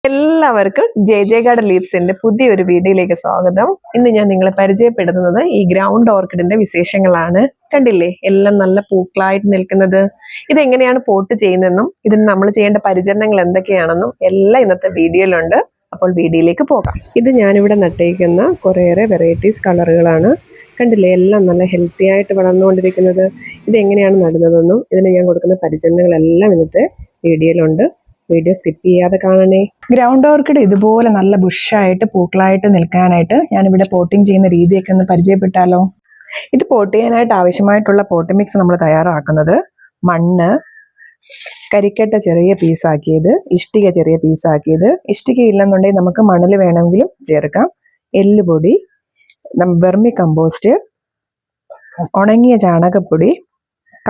എല്ലാവർക്കും J garden ലീവ്സിന്റെ പുതിയൊരു വീഡിയോയിലേക്ക് സ്വാഗതം. ഇന്ന് ഞാൻ നിങ്ങളെ പരിചയപ്പെടുത്തുന്നത് ഈ ഗ്രൗണ്ട് ഓർക്കിഡിന്റെ വിശേഷങ്ങളാണ്. കണ്ടില്ലേ, എല്ലാം നല്ല പൂക്കളായിട്ട് നിൽക്കുന്നത്. ഇതെങ്ങനെയാണ് പോട്ട് ചെയ്യുന്നതെന്നും ഇതിന് നമ്മൾ ചെയ്യേണ്ട പരിചരണങ്ങൾ എന്തൊക്കെയാണെന്നും എല്ലാം ഇന്നത്തെ വീഡിയോയിലുണ്ട്. അപ്പോൾ വീഡിയോയിലേക്ക് പോകാം. ഇത് ഞാനിവിടെ നട്ടേക്കുന്ന കുറേയേറെ വെറൈറ്റീസ് കളറുകളാണ്. കണ്ടില്ലേ, എല്ലാം നല്ല ഹെൽത്തി ആയിട്ട് വളർന്നുകൊണ്ടിരിക്കുന്നത്. ഇതെങ്ങനെയാണ് നടുന്നതെന്നും ഇതിന് ഞാൻ കൊടുക്കുന്ന പരിചരണങ്ങളെല്ലാം ഇന്നത്തെ വീഡിയോയിലുണ്ട്. വീഡിയോ സ്കിപ്പ് ചെയ്യാതെ കാണണേ. ഗ്രൗണ്ട് ഓർക്കിഡ് ഇതുപോലെ നല്ല ബുഷായിട്ട് പൂക്കളായിട്ട് നിൽക്കാനായിട്ട് ഞാനിവിടെ പോട്ടിങ് ചെയ്യുന്ന രീതിയൊക്കെ ഒന്ന് പരിചയപ്പെട്ടാലോ. ഇത് പോട്ട് ചെയ്യാനായിട്ട് ആവശ്യമായിട്ടുള്ള പോട്ട് മിക്സ് നമ്മൾ തയ്യാറാക്കുന്നത് മണ്ണ്, കരിക്കട്ട ചെറിയ പീസാക്കിയത്, ഇഷ്ടിക ചെറിയ പീസാക്കിയത്, ഇഷ്ടിക ഇല്ലെന്നുണ്ടെങ്കിൽ നമുക്ക് മണൽ വേണമെങ്കിലും ചേർക്കാം, എല്ലുപൊടി, വെർമി കമ്പോസ്റ്റ്, ഉണങ്ങിയ ചാണകപ്പൊടി,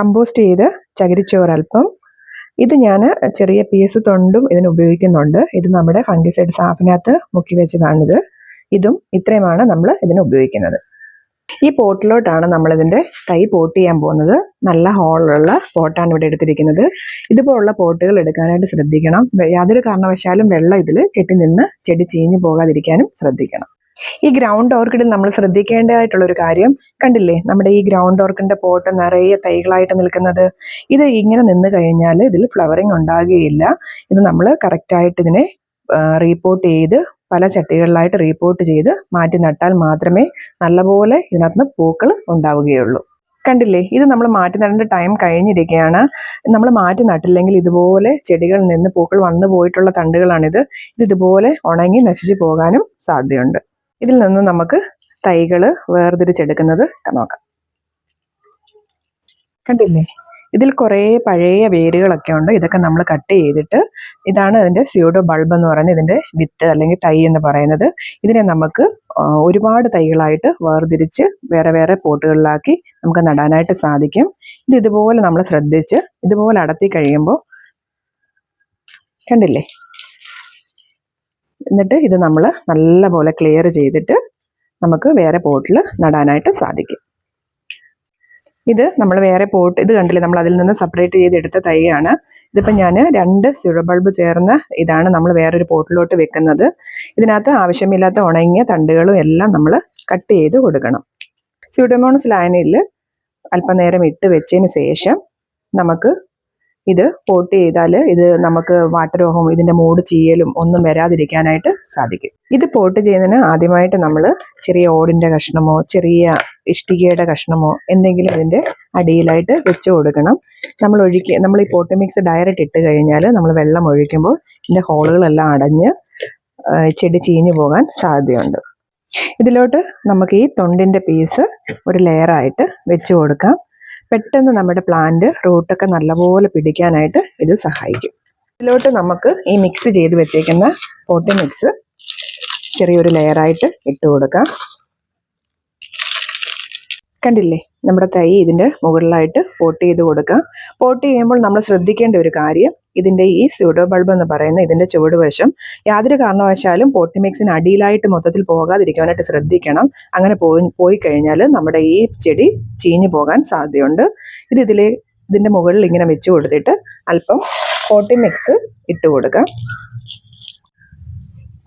കമ്പോസ്റ്റ് ചെയ്ത് ചകിരിച്ചോറ് അല്പം. ഇത് ഞാൻ ചെറിയ പീസ് തൊണ്ടും ഇതിന് ഉപയോഗിക്കുന്നുണ്ട്. ഇത് നമ്മുടെ ഫംഗിസൈഡ് സാഫിനകത്ത് മുക്കി വെച്ചതാണിത്. ഇതും ഇത്രയുമാണ് നമ്മൾ ഇതിന് ഉപയോഗിക്കുന്നത്. ഈ പോട്ടിലോട്ടാണ് നമ്മളിതിൻ്റെ തൈ പോട്ട് ചെയ്യാൻ പോകുന്നത്. നല്ല ഹോളുള്ള പോട്ടാണ് ഇവിടെ എടുത്തിരിക്കുന്നത്. ഇതുപോലുള്ള പോട്ടുകൾ എടുക്കാനായിട്ട് ശ്രദ്ധിക്കണം. യാതൊരു കാരണവശാലും വെള്ളം ഇതിൽ കെട്ടി നിന്ന് ചെടി ചീഞ്ഞു പോകാതിരിക്കാനും ശ്രദ്ധിക്കണം. ഈ ഗ്രൗണ്ട് ഓർക്കിഡിൽ നമ്മൾ ശ്രദ്ധിക്കേണ്ടതായിട്ടുള്ളൊരു കാര്യം കണ്ടില്ലേ, നമ്മുടെ ഈ ഗ്രൗണ്ട് ഓർക്കിഡിന്റെ പോട്ട് നിറയെ തൈകളായിട്ട് നിൽക്കുന്നത്. ഇത് ഇങ്ങനെ നിന്ന് കഴിഞ്ഞാൽ ഇതിൽ ഫ്ലവറിങ് ഉണ്ടാകുകയില്ല. ഇത് നമ്മൾ കറക്റ്റായിട്ട് ഇതിനെ റീപോർട്ട് ചെയ്ത് പല ചട്ടികളിലായിട്ട് റീപോർട്ട് ചെയ്ത് മാറ്റി നട്ടാൽ മാത്രമേ നല്ലപോലെ ഇതിനകത്ത് പൂക്കൾ ഉണ്ടാവുകയുള്ളൂ. കണ്ടില്ലേ, ഇത് നമ്മൾ മാറ്റി നടേണ്ട ടൈം കഴിഞ്ഞിരിക്കുകയാണ്. നമ്മൾ മാറ്റി നട്ടില്ലെങ്കിൽ ഇതുപോലെ ചെടികളിൽ നിന്ന് പൂക്കൾ വന്നു പോയിട്ടുള്ള തണ്ടുകളാണിത്. ഇതുപോലെ ഉണങ്ങി നശിച്ചു പോകാനും സാധ്യതയുണ്ട്. ഇതിൽ നിന്ന് നമുക്ക് തൈകൾ വേർതിരിച്ചെടുക്കുന്നത് നോക്കാം. കണ്ടില്ലേ, ഇതിൽ കുറേ പഴയ വേരുകളൊക്കെ ഉണ്ട്. ഇതൊക്കെ നമ്മൾ കട്ട് ചെയ്തിട്ട്, ഇതാണ് അതിൻ്റെ സ്യൂഡോ ബൾബ് എന്ന് പറയുന്നത്, ഇതിൻ്റെ വിത്ത് അല്ലെങ്കിൽ തൈ എന്ന് പറയുന്നത്. ഇതിനെ നമുക്ക് ഒരുപാട് തൈകളായിട്ട് വേർതിരിച്ച് വേറെ വേറെ പോട്ടുകളിലാക്കി നമുക്ക് നടാനായിട്ട് സാധിക്കും. ഇത് ഇതുപോലെ നമ്മൾ ശ്രദ്ധിച്ച് ഇതുപോലെ അടത്തി കഴിയുമ്പോൾ കണ്ടില്ലേ, എന്നിട്ട് ഇത് നമ്മൾ നല്ലപോലെ ക്ലിയർ ചെയ്തിട്ട് നമുക്ക് വേറെ പോട്ടിൽ നടാനായിട്ട് സാധിക്കും. ഇത് നമ്മൾ വേറെ പോട്ട്, ഇത് കണ്ടില്ലേ, നമ്മൾ അതിൽ നിന്ന് സെപ്പറേറ്റ് ചെയ്തെടുത്ത തൈയാണ്. ഇതിപ്പോൾ ഞാൻ 2 സ്യൂഡോ ബൾബ് ചേർന്ന് ഇതാണ് നമ്മൾ വേറൊരു പോട്ടിലോട്ട് വെക്കുന്നത്. ഇതിനകത്ത് ആവശ്യമില്ലാത്ത ഉണങ്ങിയ തണ്ടുകളും എല്ലാം നമ്മൾ കട്ട് ചെയ്ത് കൊടുക്കണം. സ്യൂഡോമോണസ് ലായനിയിൽ അല്പനേരം ഇട്ട് വെച്ചതിന് ശേഷം നമുക്ക് ഇത് പോട്ട് ചെയ്താൽ ഇത് നമുക്ക് വാട്ടരോഗവും ഇതിൻ്റെ മൂട് ചീയലും ഒന്നും വരാതിരിക്കാനായിട്ട് സാധിക്കും. ഇത് പോട്ട് ചെയ്യുന്നതിന് ആദ്യമായിട്ട് നമ്മൾ ചെറിയ ഓടിൻ്റെ കഷ്ണമോ ചെറിയ ഇഷ്ടികയുടെ കഷ്ണമോ എന്തെങ്കിലും ഇതിൻ്റെ അടിയിലായിട്ട് വെച്ച് കൊടുക്കണം. നമ്മൾ ഈ പോട്ട് മിക്സ് ഡയറക്റ്റ് ഇട്ട് കഴിഞ്ഞാൽ നമ്മൾ വെള്ളം ഒഴിക്കുമ്പോൾ ഇതിൻ്റെ ഹോളുകളെല്ലാം അടഞ്ഞ് ചെടി ചീഞ്ഞു പോകാൻ സാധ്യതയുണ്ട്. ഇതിലോട്ട് നമുക്ക് ഈ തൊണ്ടിൻ്റെ പീസ് ഒരു ലെയറായിട്ട് വെച്ച് കൊടുക്കാം. പെട്ടെന്ന് നമ്മുടെ പ്ലാന്റ് റൂട്ടൊക്കെ നല്ലപോലെ പിടിക്കാനായിട്ട് ഇത് സഹായിക്കും. ഇതിലോട്ട് നമുക്ക് ഈ മിക്സ് ചെയ്ത് വെച്ചേക്കുന്ന പോട്ട് മിക്സ് ചെറിയൊരു ലെയറായിട്ട് ഇട്ട് കൊടുക്കാം. കണ്ടില്ലേ, നമ്മുടെ തൈ ഇതിൻ്റെ മുകളിലായിട്ട് പോട്ട് ചെയ്ത് കൊടുക്കാം. പോട്ട് ചെയ്യുമ്പോൾ നമ്മൾ ശ്രദ്ധിക്കേണ്ട ഒരു കാര്യം, ഇതിൻ്റെ ഈ സ്യൂഡോ ബൾബ് എന്ന് പറയുന്ന ഇതിൻ്റെ ചുവടുവശം യാതൊരു കാരണവശാലും പോട്ട് മിക്സിന് അടിയിലായിട്ട് മൊത്തത്തിൽ പോകാതിരിക്കാനായിട്ട് ശ്രദ്ധിക്കണം. അങ്ങനെ പോയി കഴിഞ്ഞാൽ നമ്മുടെ ഈ ചെടി ചീഞ്ഞു പോകാൻ സാധ്യതയുണ്ട്. ഇതിൻ്റെ മുകളിൽ ഇങ്ങനെ വെച്ച് കൊടുത്തിട്ട് അല്പം പോട്ട് മിക്സ് ഇട്ട് കൊടുക്കാം.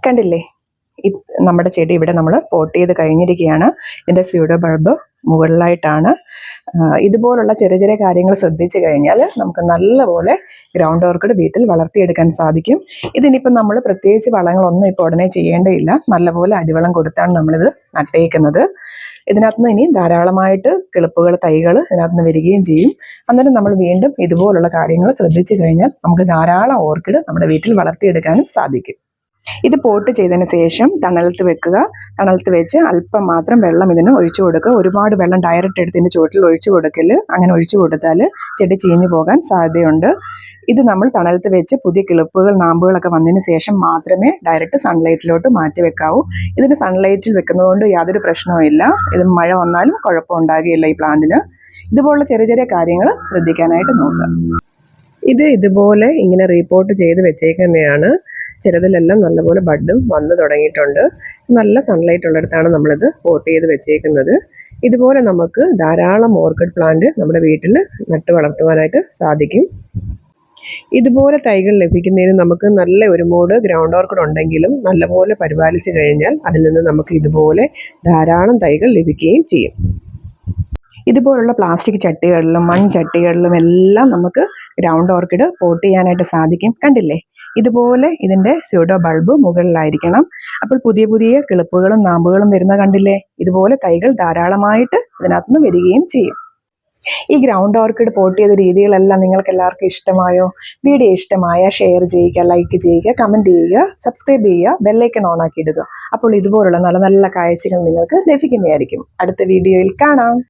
കണ്ടില്ലേ, നമ്മുടെ ചെടി ഇവിടെ നമ്മൾ പോട്ട് ചെയ്ത് കഴിഞ്ഞിരിക്കുകയാണ്. ഇതിൻ്റെ സ്യൂഡോ ബൾബ് മുകളിലായിട്ടാണ്. ഇതുപോലുള്ള ചെറിയ ചെറിയ കാര്യങ്ങൾ ശ്രദ്ധിച്ചു കഴിഞ്ഞാൽ നമുക്ക് നല്ലപോലെ ഗ്രൗണ്ട് ഓർക്കിഡ് വീട്ടിൽ വളർത്തിയെടുക്കാൻ സാധിക്കും. ഇതിനിപ്പം നമ്മൾ പ്രത്യേകിച്ച് വളങ്ങളൊന്നും ഇപ്പോൾ ഉടനെ ചെയ്യേണ്ടതില്ല. നല്ലപോലെ അടിവളം കൊടുത്താണ് നമ്മളിത് നട്ടേക്കുന്നത്. ഇതിനകത്തുനിന്ന് ഇനി ധാരാളമായിട്ട് കിളിപ്പുകൾ, തൈകൾ ഇതിനകത്തുനിന്ന് വരികയും ചെയ്യും. അന്നേരം നമ്മൾ വീണ്ടും ഇതുപോലുള്ള കാര്യങ്ങൾ ശ്രദ്ധിച്ചു കഴിഞ്ഞാൽ നമുക്ക് ധാരാളം ഓർക്കിഡ് നമ്മുടെ വീട്ടിൽ വളർത്തിയെടുക്കാനും സാധിക്കും. ഇത് പോട്ട് ചെയ്തതിന് ശേഷം തണലത്ത് വെക്കുക. തണലത്ത് വെച്ച് അല്പം മാത്രം വെള്ളം ഇതിന് ഒഴിച്ചു കൊടുക്കുക. ഒരുപാട് വെള്ളം ഡയറക്റ്റ് എടുത്തതിൻ്റെ ചുവട്ടിൽ ഒഴിച്ചു കൊടുക്കല്. അങ്ങനെ ഒഴിച്ചു കൊടുത്താൽ ചെടി ചീഞ്ഞു പോകാൻ സാധ്യതയുണ്ട്. ഇത് നമ്മൾ തണലത്ത് വെച്ച് പുതിയ കിളിപ്പുകൾ, നാമ്പുകളൊക്കെ വന്നതിന് ശേഷം മാത്രമേ ഡയറക്റ്റ് സൺലൈറ്റിലോട്ട് മാറ്റി വെക്കാവൂ. ഇതിന് സൺലൈറ്റിൽ വെക്കുന്നതുകൊണ്ട് യാതൊരു പ്രശ്നവുമില്ല. ഇത് മഴ വന്നാലും കുഴപ്പമുണ്ടാകുകയില്ല ഈ പ്ലാന്റിന്. ഇതുപോലുള്ള ചെറിയ ചെറിയ കാര്യങ്ങൾ ശ്രദ്ധിക്കാനായിട്ട് നോക്കുക. ഇതുപോലെ ഇങ്ങനെ റീപോർട്ട് ചെയ്ത് വെച്ചേക്കുന്നതാണ്. ചിലതിലെല്ലാം നല്ലപോലെ ബഡും വന്നു തുടങ്ങിയിട്ടുണ്ട്. നല്ല സൺലൈറ്റ് ഉള്ളിടത്താണ് നമ്മളിത് പോട്ട് ചെയ്ത് വെച്ചേക്കുന്നത്. ഇതുപോലെ നമുക്ക് ധാരാളം ഓർക്കിഡ് പ്ലാന്റ് നമ്മുടെ വീട്ടിൽ നട്ട് വളർത്തുവാനായിട്ട് സാധിക്കും. ഇതുപോലെ തൈകൾ ലഭിക്കുന്നതിന് നമുക്ക് നല്ല ഒരു മൂട് ഗ്രൗണ്ട് ഓർക്കിഡ് ഉണ്ടെങ്കിലും നല്ലപോലെ പരിപാലിച്ചു കഴിഞ്ഞാൽ അതിൽ നിന്ന് നമുക്ക് ഇതുപോലെ ധാരാളം തൈകൾ ലഭിക്കുകയും ചെയ്യും. ഇതുപോലുള്ള പ്ലാസ്റ്റിക് ചട്ടികളിലും മൺചട്ടികളിലും എല്ലാം നമുക്ക് ഗ്രൗണ്ട് ഓർക്കിഡ് പോട്ട് ചെയ്യാനായിട്ട് സാധിക്കും. കണ്ടില്ലേ, ഇതുപോലെ ഇതിൻ്റെ സ്യൂഡോ ബൾബ് മുകളിലായിരിക്കണം. അപ്പോൾ പുതിയ പുതിയ കിളിപ്പുകളും നാമ്പുകളും വരുന്ന കണ്ടില്ലേ. ഇതുപോലെ തൈകൾ ധാരാളമായിട്ട് ഇതിനകത്തുനിന്ന് വരികയും ചെയ്യും. ഈ ഗ്രൗണ്ട് ഓർക്കിഡ് പോട്ട് ചെയ്ത രീതികളെല്ലാം നിങ്ങൾക്ക് എല്ലാവർക്കും ഇഷ്ടമായോ? വീഡിയോ ഇഷ്ടമായ ഷെയർ ചെയ്യുക, ലൈക്ക് ചെയ്യുക, കമൻറ്റ് ചെയ്യുക, സബ്സ്ക്രൈബ് ചെയ്യുക, ബെല്ലൈക്കൺ ഓൺ ആക്കി ഇടുക. അപ്പോൾ ഇതുപോലുള്ള നല്ല നല്ല കാഴ്ചകൾ നിങ്ങൾക്ക് ലഭിക്കുന്നതായിരിക്കും. അടുത്ത വീഡിയോയിൽ കാണാം.